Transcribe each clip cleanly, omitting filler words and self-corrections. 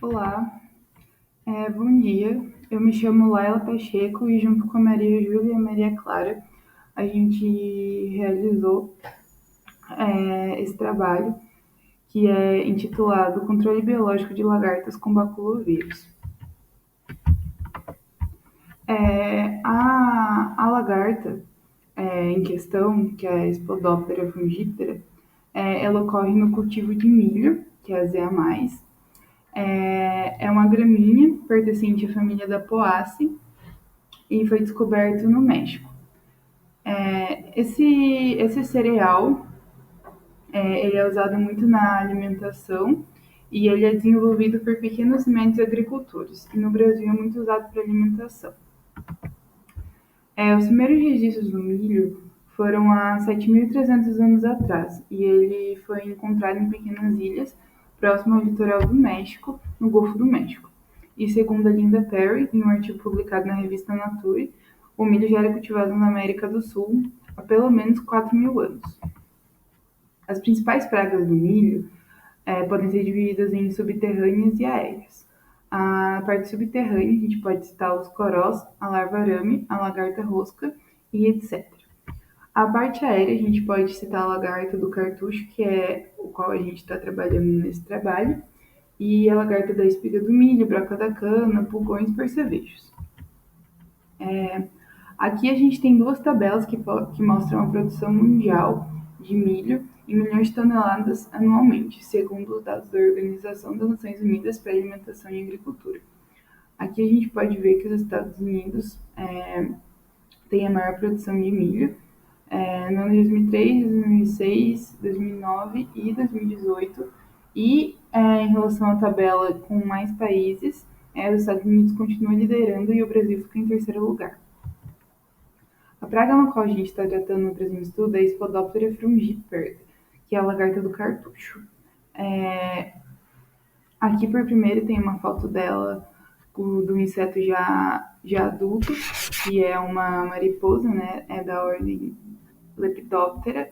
Olá, bom dia. Eu me chamo Laila Pacheco e junto com a Maria Júlia e a Maria Clara, a gente realizou esse trabalho que é intitulado Controle Biológico de Lagartas com Baculovírus. A lagarta em questão, que é a Spodoptera fungiptera, ela ocorre no cultivo de milho, que é a Zeamais. É uma gramínea pertencente à família da Poaceae e foi descoberto no México. Esse cereal, ele é usado muito na alimentação e ele é desenvolvido por pequenos e médios agricultores. E no Brasil é muito usado para alimentação. Os primeiros registros do milho foram há 7.300 anos atrás e ele foi encontrado em pequenas ilhas próximo ao litoral do México, no Golfo do México. E segundo a Linda Perry, em um artigo publicado na revista Nature, o milho já era cultivado na América do Sul há pelo menos 4.000 anos. As principais pragas do milho podem ser divididas em subterrâneas e aéreas. A parte subterrânea, a gente pode citar os corós, a larva-arame, a lagarta-rosca e etc. A parte aérea, a gente pode citar a lagarta do cartucho, que é o qual a gente está trabalhando nesse trabalho, e a lagarta da espiga do milho, broca da cana, pulgões e percevejos. Aqui a gente tem duas tabelas que mostram a produção mundial de milho em milhões de toneladas anualmente, segundo os dados da Organização das Nações Unidas para a Alimentação e Agricultura. Aqui a gente pode ver que os Estados Unidos têm a maior produção de milho no ano de 2003, 2006, 2009 e 2018. E em relação à tabela com mais países, os Estados Unidos continuam liderando e o Brasil fica em terceiro lugar. A praga na qual a gente está tratando no presente estudo é a Spodoptera frungipera, que é a lagarta do cartucho. Aqui por primeiro tem uma foto dela do inseto já adulto, que é uma mariposa, né? É da ordem Lepidoptera.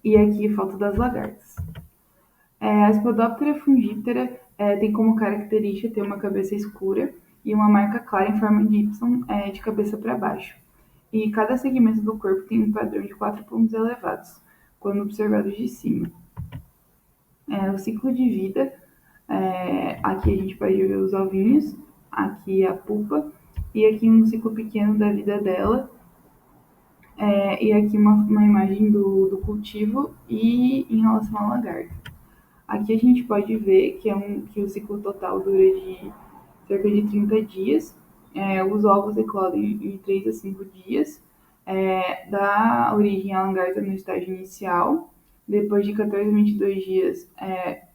E aqui a foto das lagartas. A Spodoptera fungiptera tem como característica ter uma cabeça escura e uma marca clara em forma de Y de cabeça para baixo. E cada segmento do corpo tem um padrão de 4 pontos elevados, quando observados de cima. O ciclo de vida, aqui a gente pode ver os ovinhos, aqui a pupa, e aqui um ciclo pequeno da vida dela, e aqui uma imagem do cultivo e em relação à lagarta. Aqui a gente pode ver que o ciclo total dura de cerca de 30 dias. Os ovos eclodem em 3 a 5 dias. Dá origem à lagarta no estágio inicial. Depois de 14 a 22 dias,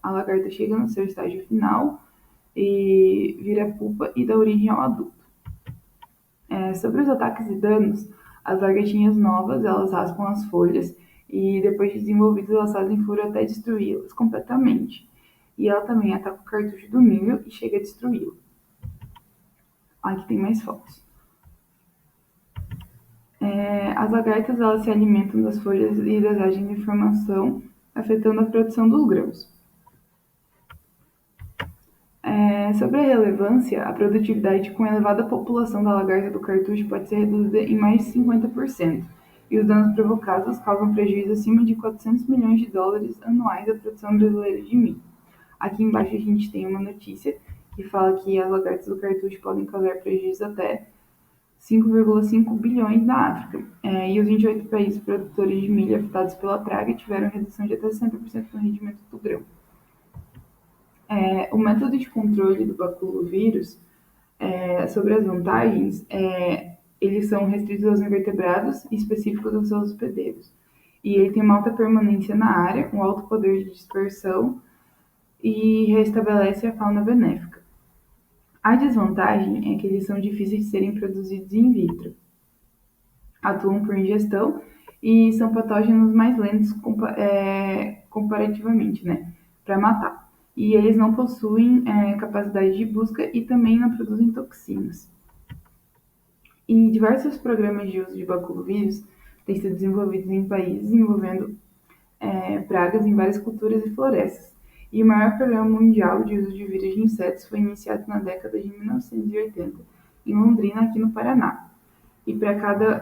a lagarta chega no seu estágio final e vira pupa e dá origem ao adulto. Sobre os ataques e danos, as lagartinhas novas, elas raspam as folhas e depois de desenvolvidas, elas fazem furo até destruí-las completamente. E ela também ataca o cartucho do milho e chega a destruí-lo. Aqui tem mais fotos. As lagartas, elas se alimentam das folhas e das agentes de formação, afetando a produção dos grãos. Sobre a relevância, a produtividade com a elevada população da lagarta do cartucho pode ser reduzida em mais de 50%, e os danos provocados causam prejuízo acima de 400 milhões de dólares anuais à produção brasileira de milho. Aqui embaixo a gente tem uma notícia que fala que as lagartas do cartucho podem causar prejuízo até 5,5 bilhões na África. E os 28 países produtores de milho afetados pela praga tiveram redução de até 60% no rendimento do grão. O método de controle do baculovírus, sobre as vantagens, eles são restritos aos invertebrados e específicos aos seus hospedeiros. E ele tem uma alta permanência na área, um alto poder de dispersão e restabelece a fauna benéfica. A desvantagem é que eles são difíceis de serem produzidos in vitro, atuam por ingestão e são patógenos mais lentos comparativamente, né, para matar. E eles não possuem capacidade de busca e também não produzem toxinas. E diversos programas de uso de baculovírus têm sido desenvolvidos em países envolvendo pragas em várias culturas e florestas. E o maior programa mundial de uso de vírus de insetos foi iniciado na década de 1980, em Londrina, aqui no Paraná. E para cada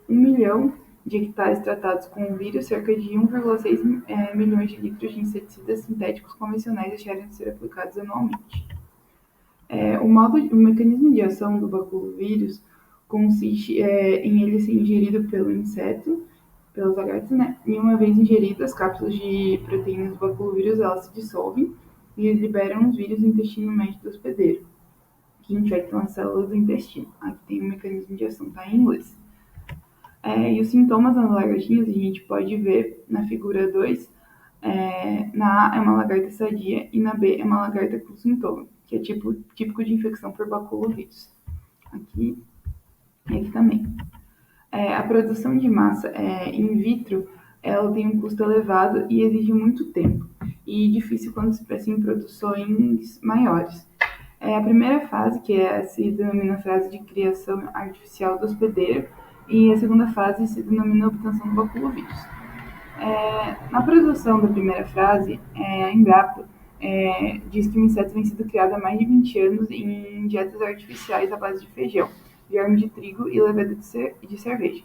1 milhão de hectares tratados com o vírus, cerca de 1,6 milhões de litros de inseticidas sintéticos convencionais deixaram de ser aplicados anualmente. O mecanismo de ação do baculovírus consiste em ele ser ingerido pelo inseto, pelas lagartas, né? E uma vez ingeridas, as cápsulas de proteínas do baculovírus elas se dissolvem e liberam os vírus no intestino médio do hospedeiro, que infectam as células do intestino. Aqui tem um mecanismo de ação, tá em inglês. E os sintomas das lagartinhas a gente pode ver na figura 2. Na A é uma lagarta sadia e na B é uma lagarta com sintoma, que é típico de infecção por baculovírus. Aqui e aqui também. A produção de massa in vitro, ela tem um custo elevado e exige muito tempo, e difícil quando se pensa em produções maiores. A primeira fase, que se denomina fase de criação artificial do hospedeiro, e a segunda fase se denomina obtenção do baculovírus. Na produção da primeira fase, a Embrapa diz que o inseto vem sendo criado há mais de 20 anos em dietas artificiais à base de feijão, germe de trigo e leveda de cerveja.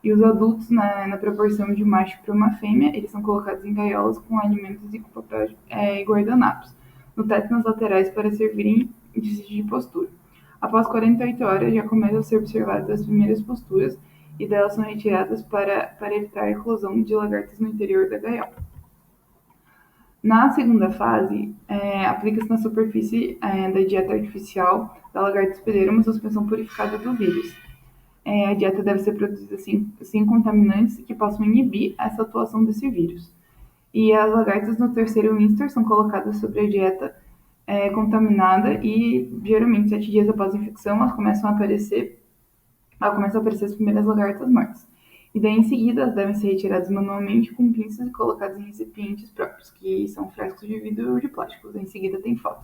E os adultos, na proporção de um macho para uma fêmea, eles são colocados em gaiolas com alimentos e com papel e guardanapos, no teto nas laterais para servirem de postura. Após 48 horas, já começam a ser observadas as primeiras posturas, e delas são retiradas para evitar a eclosão de lagartas no interior da gaiola. Na segunda fase, aplica-se na superfície da dieta artificial da lagarta hospedeira uma suspensão purificada do vírus. A dieta deve ser produzida sem contaminantes que possam inibir essa atuação desse vírus. E as lagartas no terceiro instar são colocadas sobre a dieta contaminada e, geralmente, 7 dias após a infecção, elas começam a aparecer as primeiras lagartas mortas. E daí, em seguida, elas devem ser retiradas manualmente com pinças e colocadas em recipientes próprios, que são frascos de vidro ou de plástico. Em seguida, tem foto.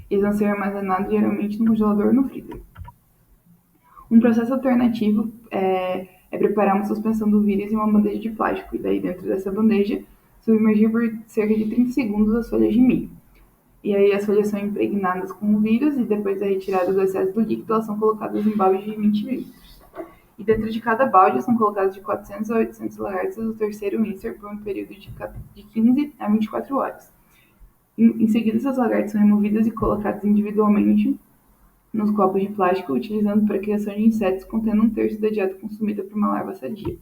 Eles vão ser armazenados, geralmente, no congelador ou no freezer. Um processo alternativo é preparar uma suspensão do vírus em uma bandeja de plástico. E daí, dentro dessa bandeja, submergir por cerca de 30 segundos as folhas de milho. E aí as folhas são impregnadas com o vírus e depois da retirada do excesso do líquido, elas são colocadas em baldes de 20 litros. E dentro de cada balde são colocadas de 400 a 800 lagartas do terceiro insert por um período de 15 a 24 horas. Em seguida, essas lagartas são removidas e colocadas individualmente nos copos de plástico, utilizando para a criação de insetos contendo 1/3 da dieta consumida por uma larva sadia.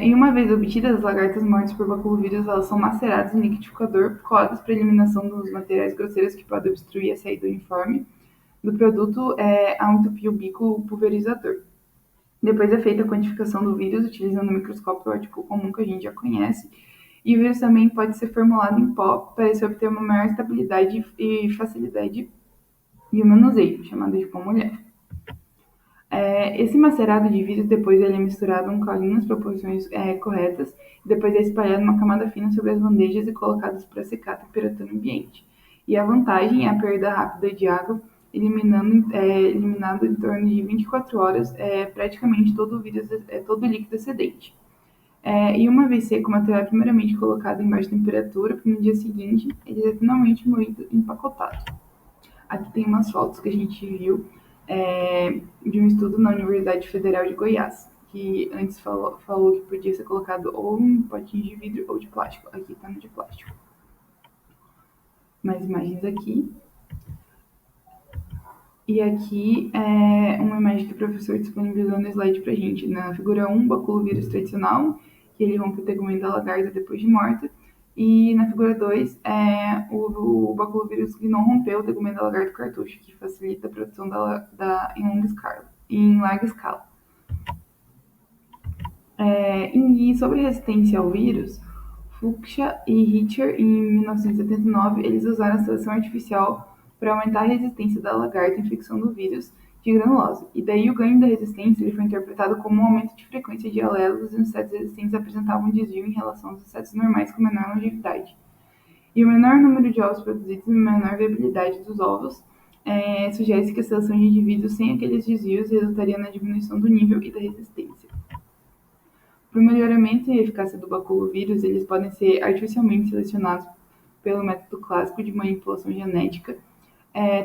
E uma vez obtidas, as lagartas mortas por baculovírus elas são maceradas em liquidificador, coadas para eliminação dos materiais grosseiros que podem obstruir a saída uniforme do produto a um entupir-o-bico pulverizador. Depois é feita a quantificação do vírus utilizando o microscópio óptico comum que a gente já conhece. E o vírus também pode ser formulado em pó para se obter uma maior estabilidade e facilidade de manuseio, chamado de pó molhado. Esse macerado de vírus depois ele é misturado um calinho nas proporções corretas, e depois é espalhado uma camada fina sobre as bandejas e colocadas para secar a temperatura ambiente. E a vantagem é a perda rápida de água, eliminado em torno de 24 horas praticamente todo o vírus, todo o líquido excedente. E uma vez seco, o material é primeiramente colocado em baixa temperatura, para no dia seguinte ele é finalmente moído e empacotado. Aqui tem umas fotos que a gente viu de um estudo na Universidade Federal de Goiás, que antes falou que podia ser colocado ou em potinhos de vidro ou de plástico. Aqui está no de plástico. Mais imagens aqui. E aqui é uma imagem que o professor disponibilizou no slide pra gente. Na figura 1, baculovírus tradicional, que ele rompe o tegumento da lagarta depois de morta. E na figura 2, o baculovírus que não rompeu o tegumento da lagarta cartucho, que facilita a produção em larga escala. E sobre resistência ao vírus, Fuchsia e Richter, em 1979, eles usaram a seleção artificial para aumentar a resistência da lagarta à infecção do vírus de granulose. E daí o ganho da resistência ele foi interpretado como um aumento de frequência de alelos e os insetos resistentes apresentavam um desvio em relação aos insetos normais com menor longevidade. E o menor número de ovos produzidos e menor viabilidade dos ovos sugere que a seleção de indivíduos sem aqueles desvios resultaria na diminuição do nível e da resistência. Para o melhoramento e eficácia do baculovírus, eles podem ser artificialmente selecionados pelo método clássico de manipulação genética,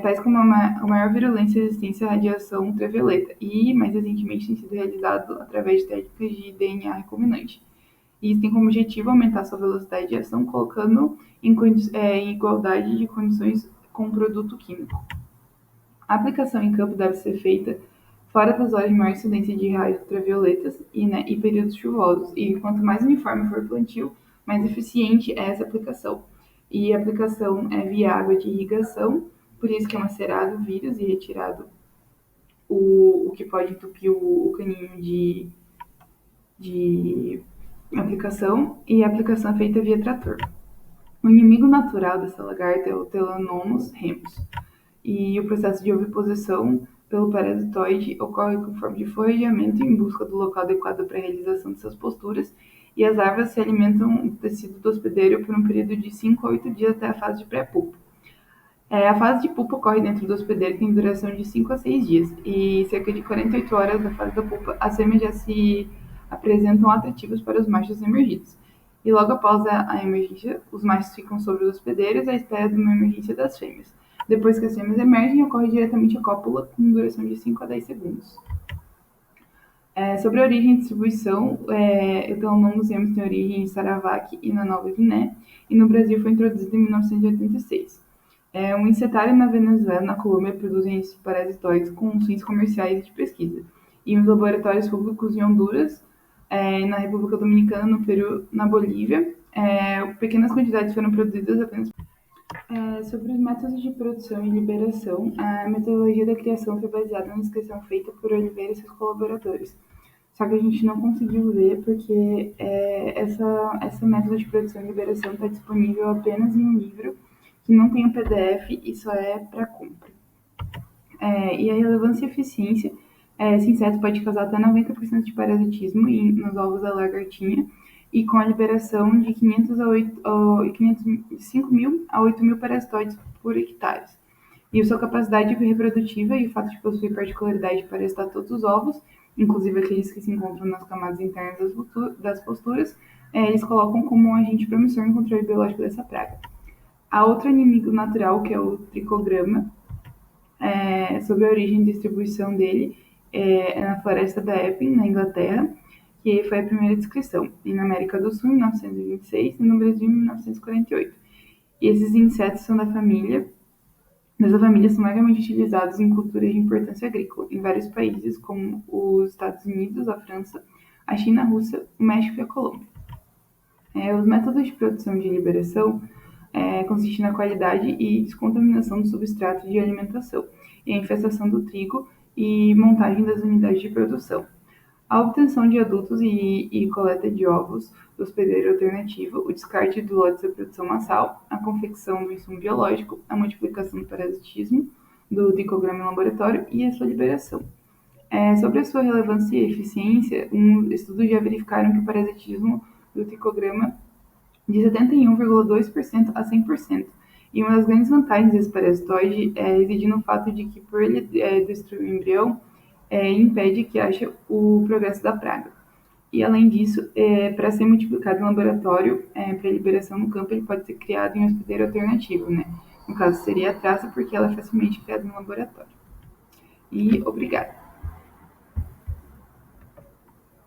tais como a maior virulência e resistência à radiação ultravioleta, e mais recentemente tem sido realizado através de técnicas de DNA recombinante. E isso tem como objetivo aumentar sua velocidade de ação, colocando em igualdade de condições com o produto químico. A aplicação em campo deve ser feita fora das horas de maior incidência de raios ultravioletas e períodos chuvosos. E quanto mais uniforme for o plantio, mais eficiente é essa aplicação. E a aplicação é via água de irrigação, por isso que é macerado o vírus e retirado o que pode entupir o caninho de aplicação, e a aplicação é feita via trator. O inimigo natural dessa lagarta é o Telenomus remus, e o processo de oviposição pelo parasitoide ocorre com forma de forrageamento em busca do local adequado para a realização de suas posturas, e as larvas se alimentam do tecido do hospedeiro por um período de 5 a 8 dias até a fase de pré-pupa. A fase de pupa ocorre dentro do hospedeiro e tem duração de 5 a 6 dias, e cerca de 48 horas da fase da pupa, as fêmeas já se apresentam atrativas para os machos emergidos. E logo após a emergência, os machos ficam sobre os hospedeiros à espera de uma emergência das fêmeas. Depois que as fêmeas emergem, ocorre diretamente a cópula, com duração de 5 a 10 segundos. Sobre a origem e distribuição, o Telenomus remus tem origem em Sarawak e na Nova Guiné, e no Brasil foi introduzido em 1986. Um insetário na Venezuela e na Colômbia produzem esses parasitoides com fins comerciais e de pesquisa. E nos laboratórios públicos em Honduras, na República Dominicana, no Peru, na Bolívia, pequenas quantidades foram produzidas apenas. Sobre os métodos de produção e liberação, a metodologia da criação foi baseada na descrição feita por Oliveira e seus colaboradores. Só que a gente não conseguiu ver porque essa método de produção e liberação está disponível apenas em um livro que não tem o PDF e só é para compra. E a relevância e eficiência, esse inseto pode causar até 90% de parasitismo nos ovos da lagartinha, e com a liberação de 5 mil a 8 mil parasitoides por hectare. E sua capacidade reprodutiva e o fato de possuir particularidade de parasitar todos os ovos, inclusive aqueles que se encontram nas camadas internas das posturas, eles colocam como um agente promissor no controle biológico dessa praga. A outro inimigo natural, que é o tricograma, sobre a origem e distribuição dele, é na floresta da Epping, na Inglaterra, que foi a primeira descrição, e na América do Sul, em 1926, e no Brasil, em 1948. E esses insetos são dessa família são largamente utilizados em culturas de importância agrícola, em vários países, como os Estados Unidos, a França, a China, a Rússia, o México e a Colômbia. Os métodos de produção e de liberação consistem na qualidade e descontaminação do substrato de alimentação, e a infestação do trigo e montagem das unidades de produção. A obtenção de adultos e coleta de ovos do hospedeiro alternativo, o descarte do lote da produção massal, a confecção do insumo biológico, a multiplicação do parasitismo do tricograma em laboratório e a sua liberação. Sobre a sua relevância e eficiência, estudos já verificaram que o parasitismo do tricograma de 71,2% a 100%. E uma das grandes vantagens desse parasitoide reside no fato de que, por ele destruir o embrião, impede que haja o progresso da praga. E, além disso, para ser multiplicado em laboratório, para liberação no campo, ele pode ser criado em um hospedeiro alternativo, né? No caso, seria a traça, porque ela é facilmente criada em laboratório. E obrigada.